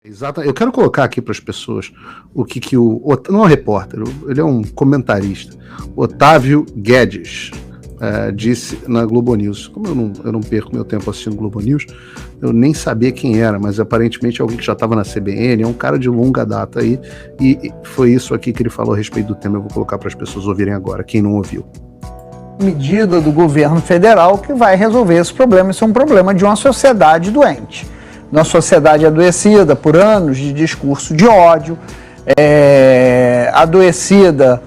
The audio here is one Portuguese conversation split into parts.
Exato. Eu quero colocar aqui para as pessoas o que não é um repórter, ele é um comentarista, Otávio Guedes, disse na Globo News. Como eu não perco meu tempo assistindo Globo News, eu nem sabia quem era, mas aparentemente é alguém que já estava na CBN, é um cara de longa data aí, e foi isso aqui que ele falou a respeito do tema. Eu vou colocar para as pessoas ouvirem agora, quem não ouviu. Medida do governo federal que vai resolver esse problema. Isso é um problema de uma sociedade doente. Uma sociedade adoecida por anos de discurso de ódio, adoecida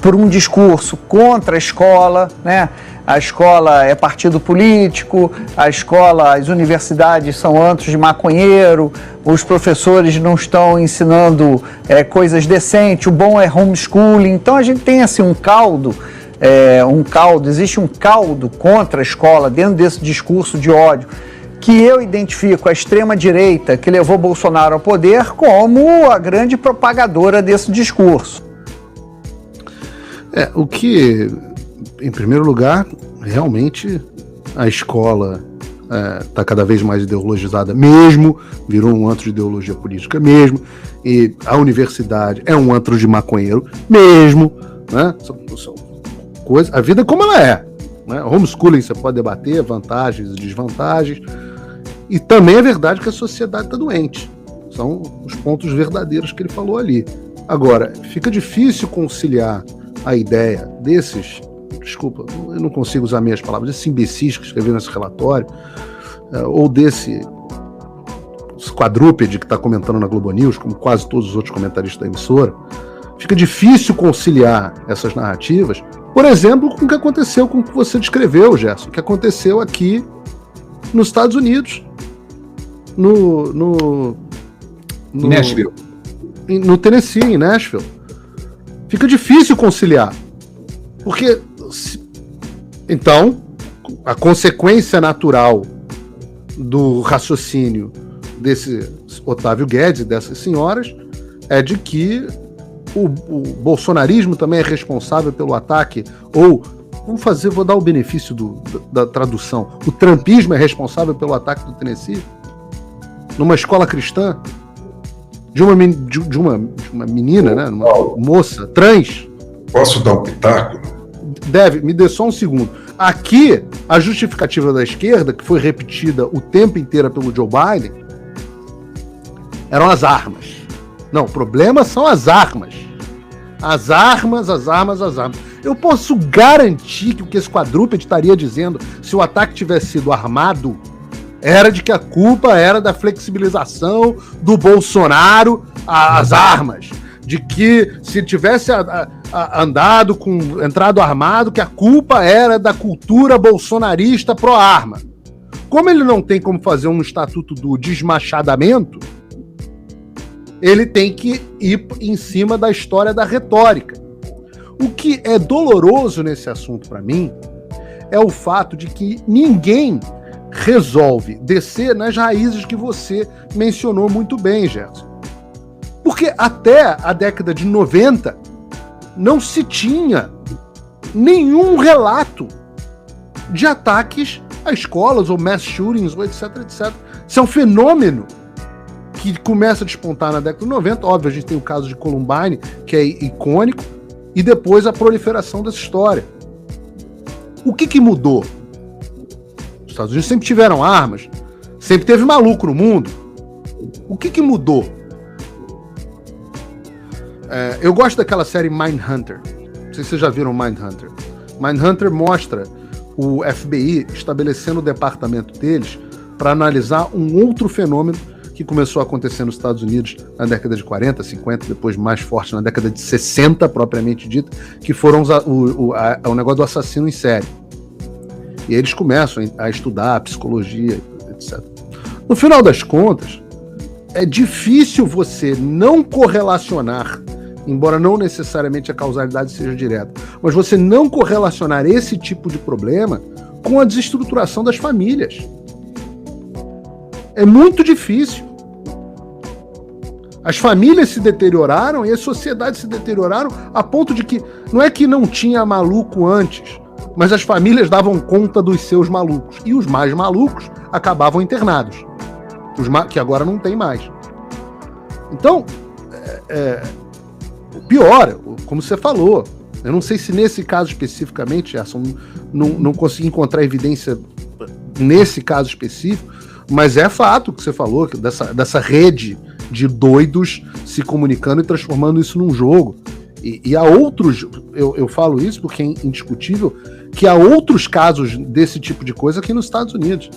por um discurso contra a escola, né? A escola é partido político, as universidades são antros de maconheiro, os professores não estão ensinando coisas decentes, o bom é homeschooling. Então a gente tem assim existe um caldo contra a escola dentro desse discurso de ódio, que eu identifico a extrema-direita que levou Bolsonaro ao poder como a grande propagadora desse discurso. O que, em primeiro lugar, realmente a escola está cada vez mais ideologizada mesmo, virou um antro de ideologia política mesmo, e a universidade é um antro de maconheiro mesmo, né? A vida como ela é. Né? Homeschooling você pode debater, vantagens e desvantagens. E também é verdade que a sociedade está doente. São os pontos verdadeiros que ele falou ali. Agora, fica difícil conciliar a ideia desses, desculpa, eu não consigo usar meias palavras, desses imbecis que escreveram esse relatório, ou desse quadrúpede que está comentando na Globo News, como quase todos os outros comentaristas da emissora. Fica difícil conciliar essas narrativas, por exemplo, com o que aconteceu com o que você descreveu, Gerson, o que aconteceu aqui nos Estados Unidos, no Nashville. No Tennessee, em Nashville. Fica difícil conciliar, porque então a consequência natural do raciocínio desse Otávio Guedes e dessas senhoras é de que o bolsonarismo também é responsável pelo ataque, ou vou dar o benefício da tradução, o trumpismo é responsável pelo ataque do Tennessee numa escola cristã de uma menina, né, uma moça trans. Posso dar um pitaco? Me dê só um segundo. Aqui, a justificativa da esquerda, que foi repetida o tempo inteiro pelo Joe Biden, eram as armas. Não, o problema são as armas. As armas. Eu posso garantir que o que esse quadrúpede estaria dizendo, se o ataque tivesse sido armado, era de que a culpa era da flexibilização do Bolsonaro às armas. De que se tivesse entrado armado, que a culpa era da cultura bolsonarista pró-arma. Como ele não tem como fazer um estatuto do desmachadamento, ele tem que ir em cima da história da retórica. O que é doloroso nesse assunto para mim é o fato de que ninguém resolve descer nas raízes que você mencionou muito bem, Gerson. Porque até a década de 90 não se tinha nenhum relato de ataques a escolas ou mass shootings ou etc, etc. Isso é um fenômeno que começa a despontar na década de 90. Óbvio, a gente tem o caso de Columbine, que é icônico, e depois a proliferação dessa história. O que mudou? Os Estados Unidos sempre tiveram armas, sempre teve maluco no mundo. O que mudou? Eu gosto daquela série Mindhunter. Não sei se vocês já viram Mindhunter. Mindhunter mostra o FBI estabelecendo o departamento deles para analisar um outro fenômeno que começou a acontecer nos Estados Unidos na década de 40, 50, depois mais forte na década de 60, propriamente dita, que foram o negócio do assassino em série. E eles começam a estudar a psicologia, etc. No final das contas, é difícil você não correlacionar, embora não necessariamente a causalidade seja direta, mas você não correlacionar esse tipo de problema com a desestruturação das famílias. É muito difícil. As famílias se deterioraram e as sociedades se deterioraram a ponto de que não é que não tinha maluco antes, mas as famílias davam conta dos seus malucos. E os mais malucos acabavam internados. Que agora não tem mais. Então, pior, como você falou, eu não sei se nesse caso especificamente, Gerson, não consegui encontrar evidência nesse caso específico, mas é fato que você falou, dessa rede de doidos se comunicando e transformando isso num jogo. E há outros, eu falo isso porque é indiscutível, que há outros casos desse tipo de coisa aqui nos Estados Unidos,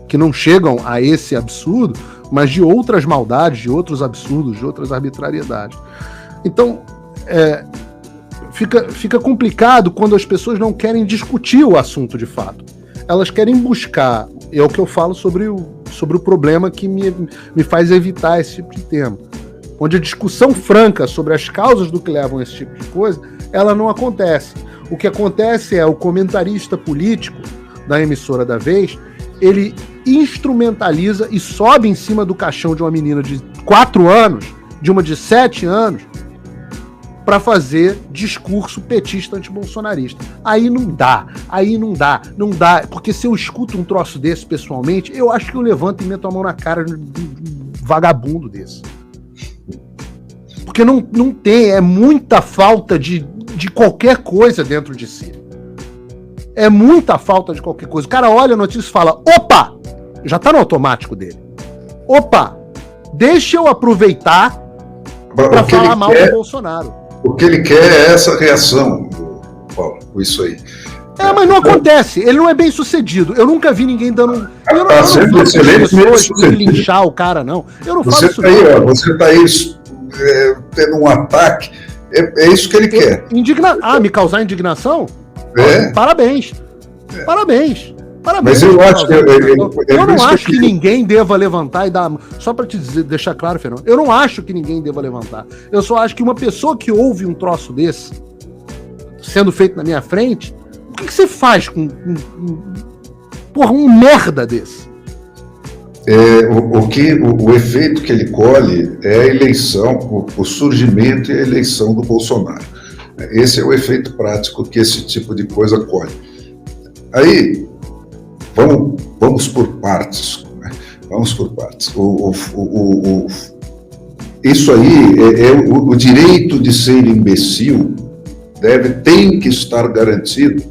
que não chegam a esse absurdo, mas de outras maldades, de outros absurdos, de outras arbitrariedades. Então, fica complicado quando as pessoas não querem discutir o assunto de fato. Elas querem buscar, é o que eu falo sobre o problema que me faz evitar esse tipo de tema. Onde a discussão franca sobre as causas do que levam a esse tipo de coisa, ela não acontece. O que acontece é o comentarista político da emissora da vez, ele instrumentaliza e sobe em cima do caixão de uma menina de 4 anos, de uma de 7 anos, para fazer discurso petista antibolsonarista. Aí não dá, porque se eu escuto um troço desse pessoalmente, eu acho que eu levanto e meto a mão na cara de um vagabundo desse. Porque não tem, é muita falta de qualquer coisa dentro de si. É muita falta de qualquer coisa. O cara olha a notícia e fala, opa, já tá no automático dele. Opa, deixa eu aproveitar para falar mal do Bolsonaro. O que ele quer é essa reação, Paulo, com isso aí. Mas não acontece. Ele não é bem sucedido. Eu nunca vi ninguém dando... Eu não falo pessoas que linchar o cara, não. Eu não falo isso. Você tá aí tendo um ataque. É isso que ele quer. Me causar indignação? Parabéns. Parabéns. Mas eu acho que... Eu não acho que ninguém deva levantar e dar... Só pra te deixar claro, Fernando, eu não acho que ninguém deva levantar. Eu só acho que uma pessoa que ouve um troço desse sendo feito na minha frente, o que você faz com um merda desse? O efeito que ele colhe é a eleição, o surgimento e a eleição do Bolsonaro. Esse é o efeito prático que esse tipo de coisa colhe. Aí, vamos por partes. Né? Vamos por partes. Isso aí o direito de ser imbecil tem que estar garantido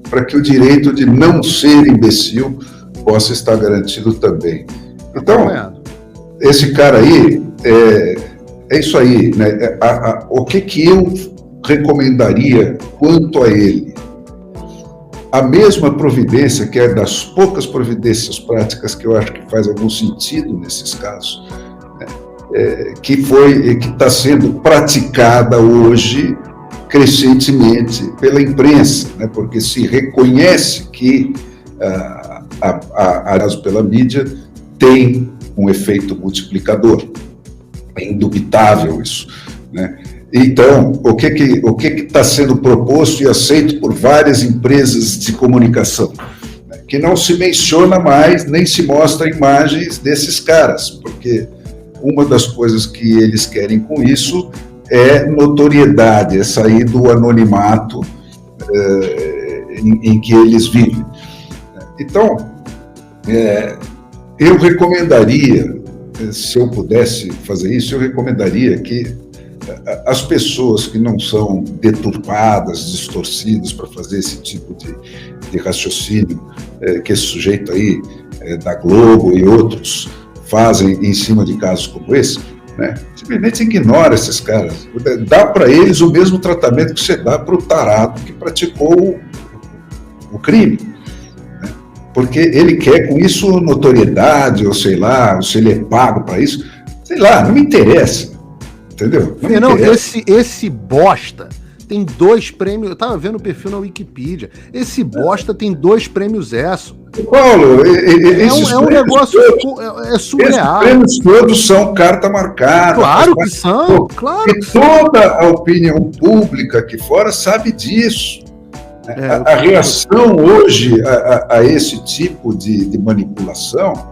para que o direito de não ser imbecil possa estar garantido também. Então, esse cara aí, é isso aí, né? O que eu recomendaria quanto a ele? A mesma providência, que é das poucas providências práticas que eu acho que faz algum sentido nesses casos, né? Que está sendo praticada hoje crescentemente pela imprensa, né? Porque se reconhece que, pela mídia, tem um efeito multiplicador. É indubitável isso, né? Então, o que está sendo proposto e aceito por várias empresas de comunicação? Né? Que não se menciona mais, nem se mostra imagens desses caras, porque uma das coisas que eles querem com isso é notoriedade, é sair do anonimato em que eles vivem. Então, eu recomendaria, se eu pudesse fazer isso, eu recomendaria que as pessoas que não são deturpadas, distorcidas para fazer esse tipo de raciocínio que esse sujeito aí da Globo e outros fazem em cima de casos como esse, né? Simplesmente ignora esses caras. Dá para eles o mesmo tratamento que você dá para o tarado que praticou o crime. Né? Porque ele quer com isso notoriedade, ou sei lá, ou se ele é pago para isso. Sei lá, não me interessa. Entendeu? Não, esse bosta tem 2 prêmios. Eu tava vendo o perfil na Wikipedia. Esse bosta tem 2 prêmios ESSO. Paulo, é um negócio surreal. Esses prêmios todos são carta marcada. Claro que são, claro. E toda a opinião pública aqui fora sabe disso. A reação hoje a esse tipo de manipulação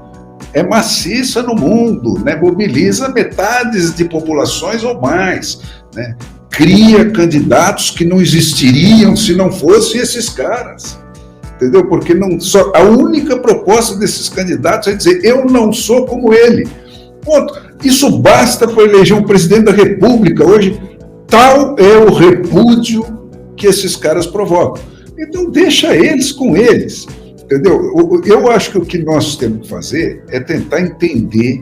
é maciça no mundo, né? Mobiliza metades de populações ou mais, né? Cria candidatos que não existiriam se não fossem esses caras, entendeu? Porque a única proposta desses candidatos é dizer, eu não sou como ele, ponto. Isso basta para eleger um presidente da República. Hoje, tal é o repúdio que esses caras provocam. Então, deixa eles com eles, entendeu? Eu acho que o que nós temos que fazer é tentar entender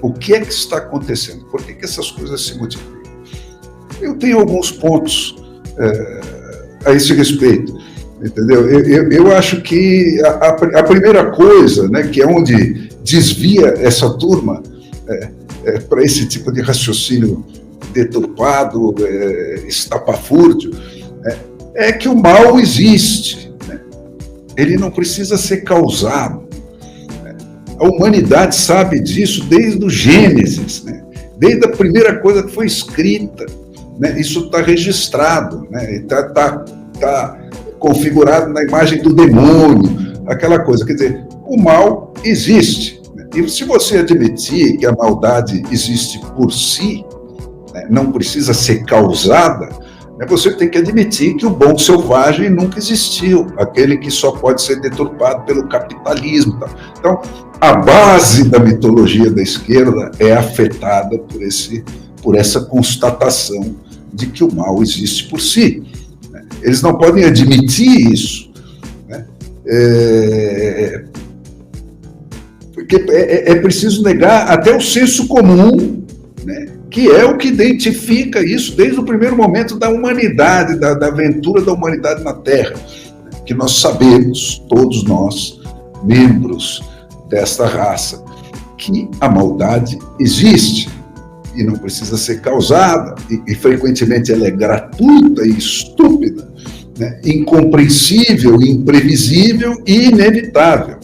o que é que está acontecendo, por que essas coisas se multiplicam. Eu tenho alguns pontos a esse respeito, entendeu? Eu acho que a primeira coisa, né, que é onde desvia essa turma para esse tipo de raciocínio deturpado, estapafúrdio, é que o mal existe, né? Ele não precisa ser causado. Né? A humanidade sabe disso desde o Gênesis, né? Desde a primeira coisa que foi escrita, né? Isso está registrado, né? Está configurado na imagem do demônio, aquela coisa. Quer dizer, o mal existe. Né? E se você admitir que a maldade existe por si, né? Não precisa ser causada, você tem que admitir que o bom selvagem nunca existiu, aquele que só pode ser deturpado pelo capitalismo. Então, a base da mitologia da esquerda é afetada por essa constatação de que o mal existe por si. Eles não podem admitir isso, né? Porque é preciso negar até o senso comum, né? Que é o que identifica isso desde o primeiro momento da humanidade, da aventura da humanidade na Terra, que nós sabemos, todos nós, membros desta raça, que a maldade existe e não precisa ser causada, e frequentemente ela é gratuita e estúpida, né? Incompreensível, imprevisível e inevitável.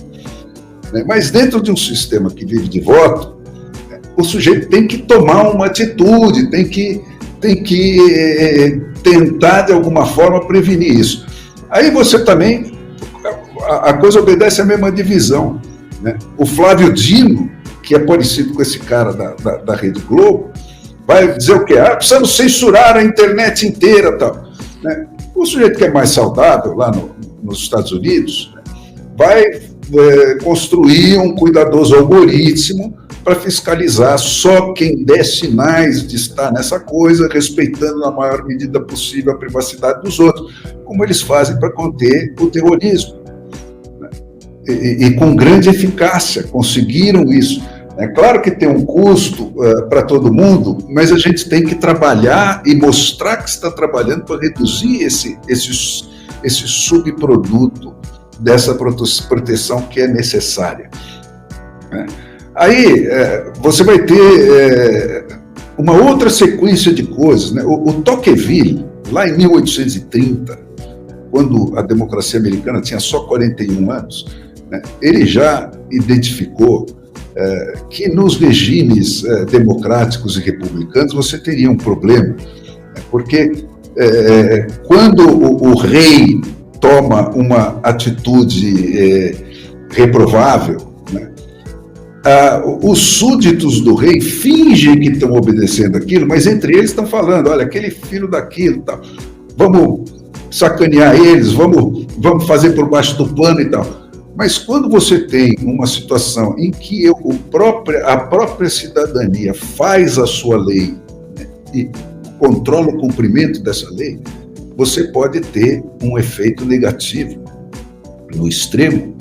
Né? Mas dentro de um sistema que vive de voto, o sujeito tem que tomar uma atitude, tem que tentar, de alguma forma, prevenir isso. Aí você também, a coisa obedece à mesma divisão. Né? O Flávio Dino, que é parecido com esse cara da Rede Globo, vai dizer o quê? Precisamos censurar a internet inteira. Tal. Né? O sujeito que é mais saudável, lá nos Estados Unidos, né, vai construir um cuidadoso algoritmo para fiscalizar só quem der sinais de estar nessa coisa, respeitando na maior medida possível a privacidade dos outros, como eles fazem para conter o terrorismo. Né? E com grande eficácia conseguiram isso. É claro que tem um custo para todo mundo, mas a gente tem que trabalhar e mostrar que está trabalhando para reduzir esse subproduto dessa proteção que é necessária. Né? Aí você vai ter uma outra sequência de coisas. Né? O Tocqueville, lá em 1830, quando a democracia americana tinha só 41 anos, né, ele já identificou que nos regimes democráticos e republicanos você teria um problema, né, porque quando o rei toma uma atitude reprovável, os súditos do rei fingem que estão obedecendo aquilo, mas entre eles estão falando, olha, aquele filho daquilo, tal, vamos sacanear eles, vamos fazer por baixo do pano e tal. Mas quando você tem uma situação em que a própria cidadania faz a sua lei, né, e controla o cumprimento dessa lei, você pode ter um efeito negativo no extremo,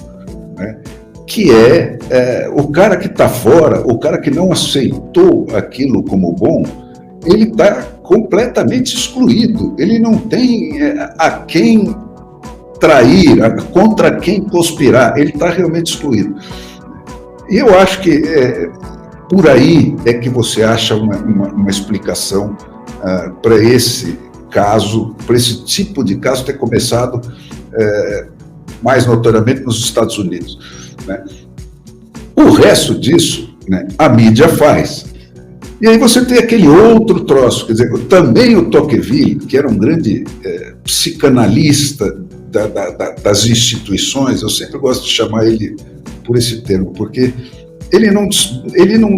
né? Que o cara que está fora, o cara que não aceitou aquilo como bom, ele está completamente excluído, ele não tem a quem trair, contra quem conspirar, ele está realmente excluído. E eu acho que por aí é que você acha uma explicação para esse caso, para esse tipo de caso ter começado mais notoriamente nos Estados Unidos. Né? O resto disso, né, a mídia faz. E aí você tem aquele outro troço, quer dizer, também o Tocqueville, que era um grande psicanalista das instituições, eu sempre gosto de chamar ele por esse termo, porque ele não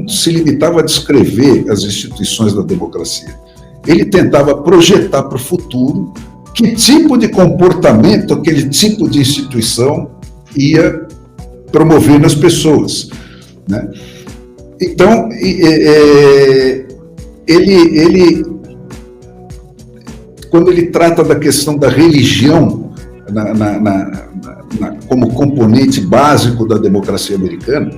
se limitava a descrever as instituições da democracia. Ele tentava projetar para o futuro que tipo de comportamento aquele tipo de instituição ia promover nas pessoas. Né? Então, ele, quando ele trata da questão da religião como componente básico da democracia americana,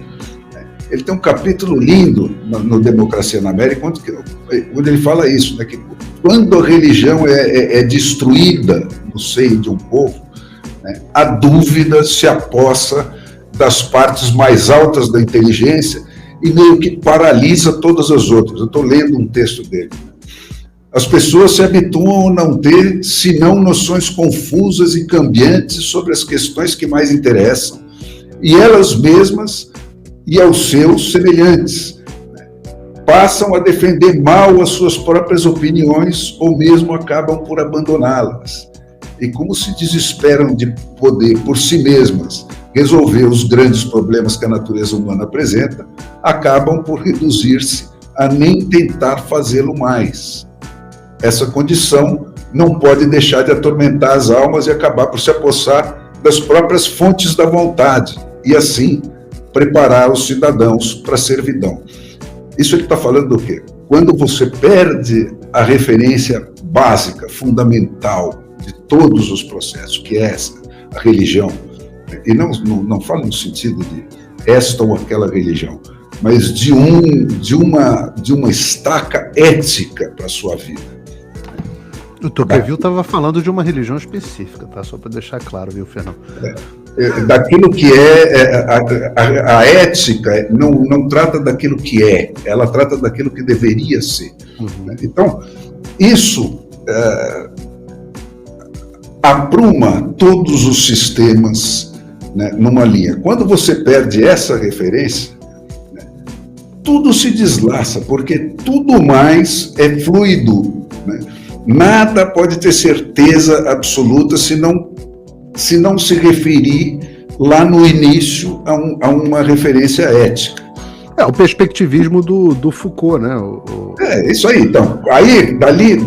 ele tem um capítulo lindo no Democracia na América, onde ele fala isso, né, que quando a religião é destruída no seio de um povo, né, a dúvida se apossa das partes mais altas da inteligência e meio que paralisa todas as outras. Eu estou lendo um texto dele. As pessoas se habituam a não ter, senão, noções confusas e cambiantes sobre as questões que mais interessam, e elas mesmas e aos seus semelhantes. Passam a defender mal as suas próprias opiniões ou mesmo acabam por abandoná-las. E como se desesperam de poder, por si mesmas, resolver os grandes problemas que a natureza humana apresenta, acabam por reduzir-se a nem tentar fazê-lo mais. Essa condição não pode deixar de atormentar as almas e acabar por se apossar das próprias fontes da vontade, e assim preparar os cidadãos para a servidão. Isso ele está falando do quê? Quando você perde a referência básica, fundamental de todos os processos, que é essa, a religião, e não fala no sentido de esta ou aquela religião, mas de uma estaca ética para a sua vida. O Tocqueville estava falando de uma religião específica, tá? Só para deixar claro, viu, Fernando? Daquilo que a ética não trata daquilo que é, ela trata daquilo que deveria ser. Uhum. Então, isso apruma todos os sistemas, né, numa linha. Quando você perde essa referência, né, tudo se deslaça, porque tudo mais é fluido, né? Nada pode ter certeza absoluta se não se referir lá no início a uma referência ética. O perspectivismo do Foucault, né? Isso aí. Então, aí, dali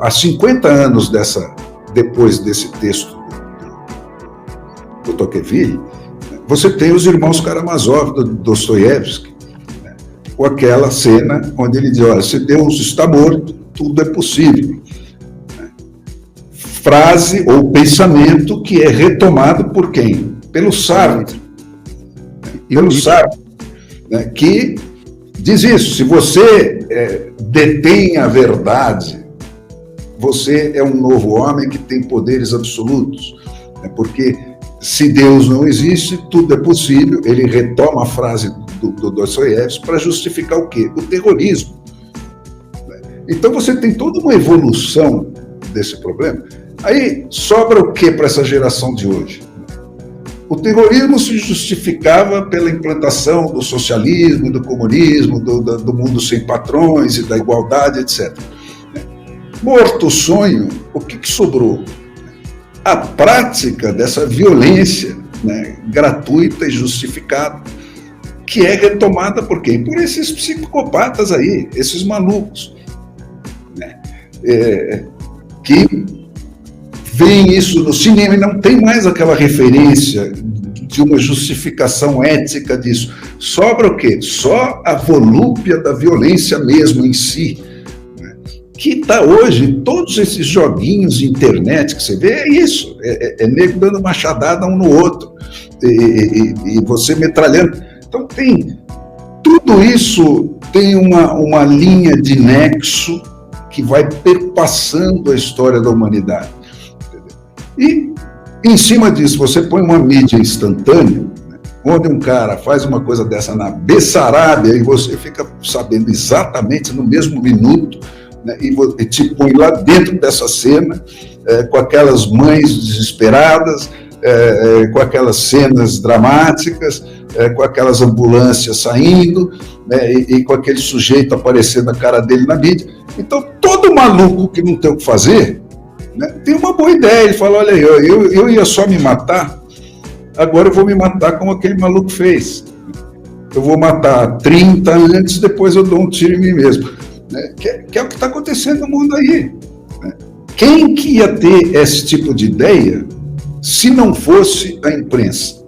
há 50 anos depois desse texto do Tocqueville, você tem os irmãos Karamazov, do Dostoiévski, né, com aquela cena onde ele diz, olha, se Deus está morto, tudo é possível. Frase ou pensamento que é retomado por quem? Pelo Sartre. Pelo Sartre, né, que diz isso, se você detém a verdade, você é um novo homem que tem poderes absolutos. Né, porque se Deus não existe, tudo é possível. Ele retoma a frase do Dostoiévski para justificar o quê? O terrorismo. Então você tem toda uma evolução desse problema. Aí sobra o que para essa geração de hoje? O terrorismo se justificava pela implantação do socialismo, do comunismo, do mundo sem patrões e da igualdade, etc. Morto o sonho, o que sobrou? A prática dessa violência, né, gratuita e justificada, que é retomada por quem? Por esses psicopatas aí, esses malucos, né, que veem isso no cinema e não tem mais aquela referência de uma justificação ética disso. Sobra o quê? Só a volúpia da violência mesmo em si, né? Que está hoje em todos esses joguinhos de internet que você vê, é isso, é nego dando machadada um no outro, e você metralhando. Então tudo isso tem uma linha de nexo que vai perpassando a história da humanidade. E, em cima disso, você põe uma mídia instantânea, né, onde um cara faz uma coisa dessa na Bessarabia e você fica sabendo exatamente no mesmo minuto, né, e te põe lá dentro dessa cena, com aquelas mães desesperadas, com aquelas cenas dramáticas, com aquelas ambulâncias saindo, né, e com aquele sujeito aparecendo a cara dele na mídia. Então, todo maluco que não tem o que fazer, né, tem uma boa ideia. Ele fala, olha aí, eu ia só me matar, agora eu vou me matar como aquele maluco fez. Eu vou matar 30 antes, depois eu dou um tiro em mim mesmo. Né, que é o que está acontecendo no mundo aí. Né. Quem que ia ter esse tipo de ideia se não fosse a imprensa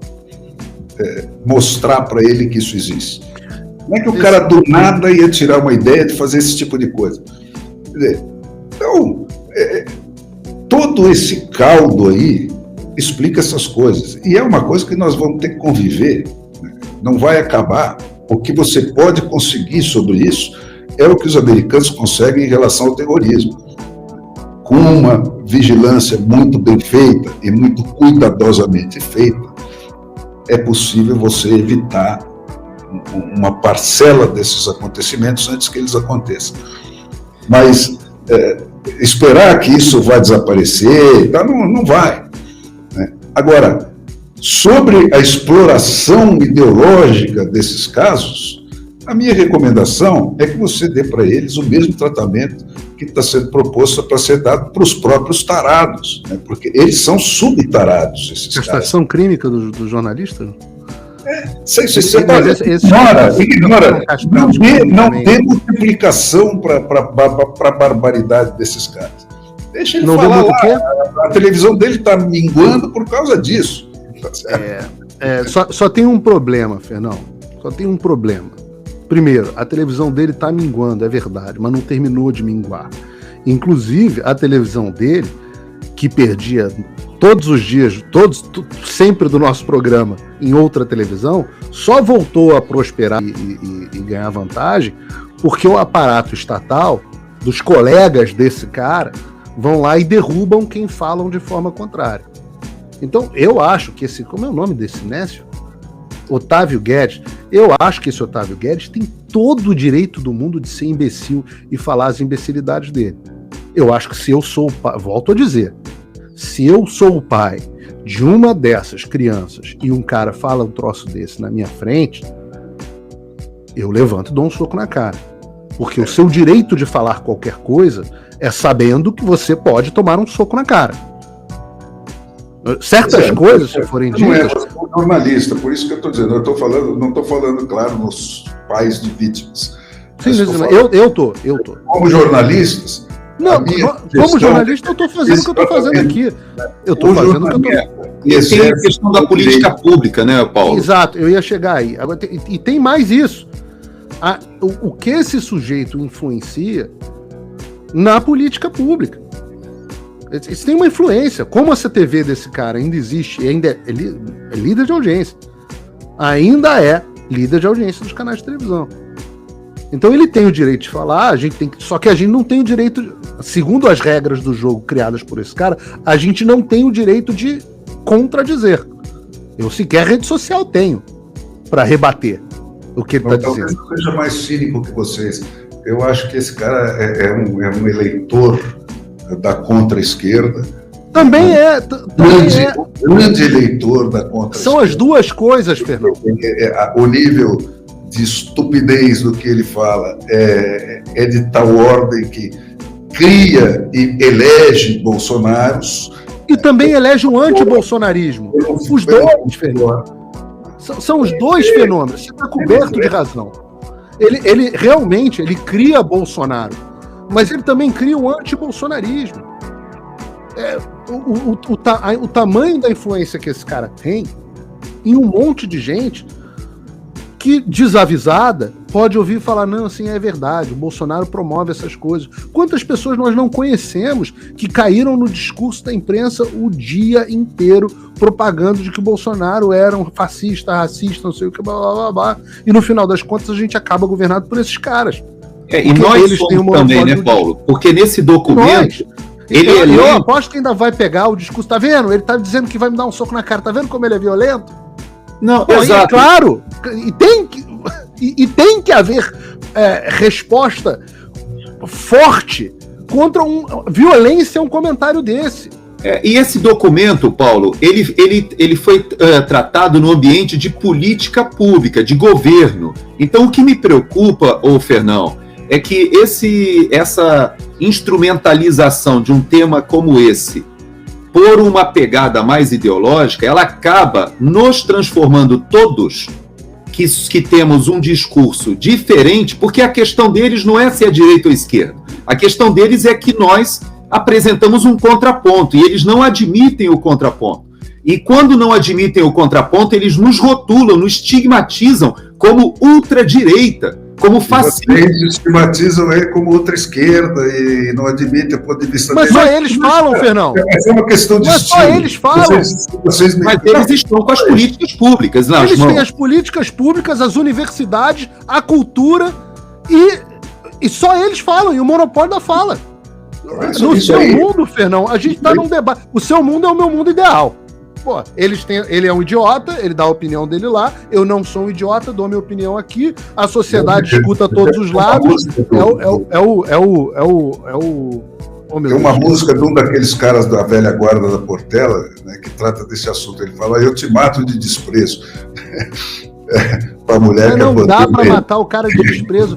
mostrar para ele que isso existe? Como é que o cara do nada ia tirar uma ideia de fazer esse tipo de coisa? Quer dizer, então, todo esse caldo aí explica essas coisas. E é uma coisa que nós vamos ter que conviver, né? Não vai acabar. O que você pode conseguir sobre isso é o que os americanos conseguem em relação ao terrorismo. Com uma vigilância muito bem feita e muito cuidadosamente feita, é possível você evitar uma parcela desses acontecimentos antes que eles aconteçam. Mas esperar que isso vai desaparecer, não vai, né? Agora, sobre a exploração ideológica desses casos, a minha recomendação é que você dê para eles o mesmo tratamento que está sendo proposto para ser dado para os próprios tarados, né? Porque eles são subtarados, esses caras. Castração crímica do jornalista? Você ignora. Não tem multiplicação para a barbaridade desses caras. Deixa ele falar lá. A televisão dele está minguando por causa disso. Só tem um problema, Fernão. Só tem um problema. Primeiro, a televisão dele está minguando, é verdade, mas não terminou de minguar. Inclusive, a televisão dele, que perdia todos os dias, sempre do nosso programa, em outra televisão, só voltou a prosperar e ganhar vantagem porque o aparato estatal, dos colegas desse cara, vão lá e derrubam quem falam de forma contrária. Então, eu acho que como é o nome desse Nécio? Otávio Guedes. Eu acho que esse Otávio Guedes tem todo o direito do mundo de ser imbecil e falar as imbecilidades dele. Eu acho que se eu sou o pai, volto a dizer, se eu sou o pai de uma dessas crianças e um cara fala um troço desse na minha frente, eu levanto e dou um soco na cara. Porque o seu direito de falar qualquer coisa é sabendo que você pode tomar um soco na cara. Certas coisas, se forem ditas... Não é jornalista, por isso que eu estou dizendo, não estou falando, claro, nos pais de vítimas. Sim, eu tô. Como jornalistas... Não, como jornalista eu estou fazendo o que eu estou fazendo aqui. Eu estou fazendo o que eu estou... E tem a questão da política pública, né, Paulo? Exato, eu ia chegar aí. Agora, e tem mais isso. O que esse sujeito influencia na política pública. Isso tem uma influência. Como essa TV desse cara ainda existe, ainda é líder de audiência. Ainda é líder de audiência dos canais de televisão. Então ele tem o direito de falar, só que a gente não tem o direito, segundo as regras do jogo criadas por esse cara, a gente não tem o direito de contradizer. Eu sequer rede social tenho para rebater o que ele está dizendo. Talvez eu seja mais cínico que vocês. Eu acho que esse cara é um eleitor da contra-esquerda. Também é. Grande eleitor da contra-esquerda. São as duas coisas, Fernando. O nível de estupidez do que ele fala é de tal ordem que cria e elege Bolsonaros. E também elege um anti-bolsonarismo. Os dois, Fernando. São os dois fenômenos. Você está coberto de razão. Ele realmente cria Bolsonaro, mas ele também cria o anti-bolsonarismo. O tamanho da influência que esse cara tem em um monte de gente que, desavisada, pode ouvir falar, não, assim, é verdade, o Bolsonaro promove essas coisas. Quantas pessoas nós não conhecemos que caíram no discurso da imprensa o dia inteiro propagando de que o Bolsonaro era um fascista, racista, não sei o que, blá, blá, blá, blá. E no final das contas a gente acaba governado por esses caras. E nós eles têm também, né, Paulo? Porque nesse documento... Eu aposto que ainda vai pegar o discurso, tá vendo? Ele tá dizendo que vai me dar um soco na cara, tá vendo como ele é violento? Não, exato. É claro, e tem que haver resposta forte contra violência a um comentário desse. E esse documento, Paulo, ele foi tratado no ambiente de política pública, de governo. Então, o que me preocupa, Fernão, é que essa instrumentalização de um tema como esse por uma pegada mais ideológica, ela acaba nos transformando todos que temos um discurso diferente, porque a questão deles não é se é direita ou esquerda. A questão deles é que nós apresentamos um contraponto, e eles não admitem o contraponto. E quando não admitem o contraponto, eles nos rotulam, nos estigmatizam como ultradireita, como fascista. Vocês estigmatizam ele como outra-esquerda e não admitem o ponto de vista Mas dele. só eles falam, Fernão. É uma questão de Mas estilo. só eles falam. Mas eles estão com as políticas públicas nas Eles mãos. têm as políticas públicas, as universidades, a cultura e só eles falam, e o monopólio da fala. No seu mundo, Fernão, a gente tá num debate. O seu mundo é o meu mundo ideal. Pô, ele é um idiota, ele dá a opinião dele lá, eu não sou um idiota, dou minha opinião aqui, a sociedade escuta todos os lados, Tem uma música de um daqueles caras da velha guarda da Portela, né, que trata desse assunto. Ele fala, eu te mato de desprezo. Pra mulher mas que não dá pra ele. matar o cara de desprezo.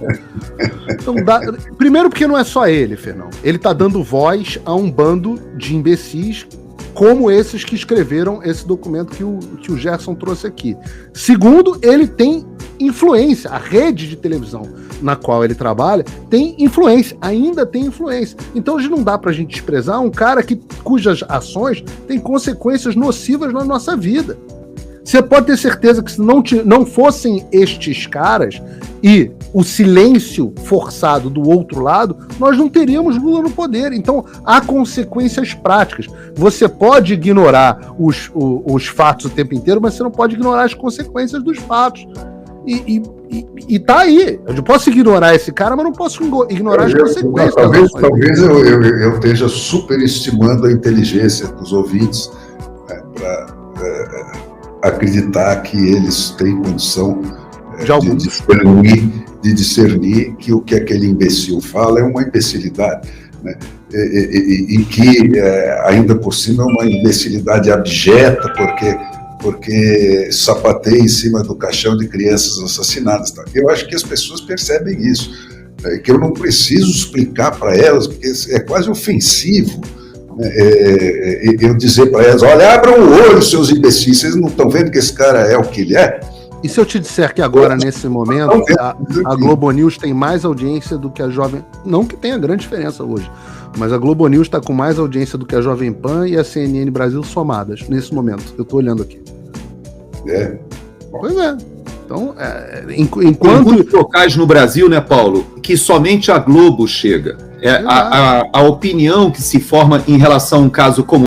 Não dá. Primeiro porque não é só ele, Fernão. Ele tá dando voz a um bando de imbecis como esses que escreveram esse documento que o Gerson trouxe aqui. Segundo, ele tem influência. A rede de televisão na qual ele trabalha tem influência, ainda tem influência. Então não dá pra gente desprezar um cara cujas ações têm consequências nocivas na nossa vida. Você pode ter certeza que se não fossem estes caras e o silêncio forçado do outro lado, nós não teríamos Lula no poder. Então, há consequências práticas. Você pode ignorar os fatos o tempo inteiro, mas você não pode ignorar as consequências dos fatos. E tá aí. Eu posso ignorar esse cara, mas não posso ignorar as consequências. Talvez eu esteja superestimando a inteligência dos ouvintes, né, para acreditar que eles têm condição de discernir que o que aquele imbecil fala é uma imbecilidade, né? E que, ainda por cima, é uma imbecilidade abjeta, porque sapateia em cima do caixão de crianças assassinadas. Tá? Eu acho que as pessoas percebem isso, que eu não preciso explicar para elas, porque é quase ofensivo eu dizer para elas, olha, abram o olho, seus imbecis, vocês não estão vendo que esse cara é o que ele é? E se eu te disser que agora, nesse momento, a Globo News tem mais audiência do que a Jovem... Não que tenha grande diferença hoje, mas a Globo News está com mais audiência do que a Jovem Pan e a CNN Brasil somadas, nesse momento. Eu estou olhando aqui. Pois é. Então, enquanto... Tem muitos locais no Brasil, né, Paulo, que somente a Globo chega. A opinião que se forma em relação a um caso como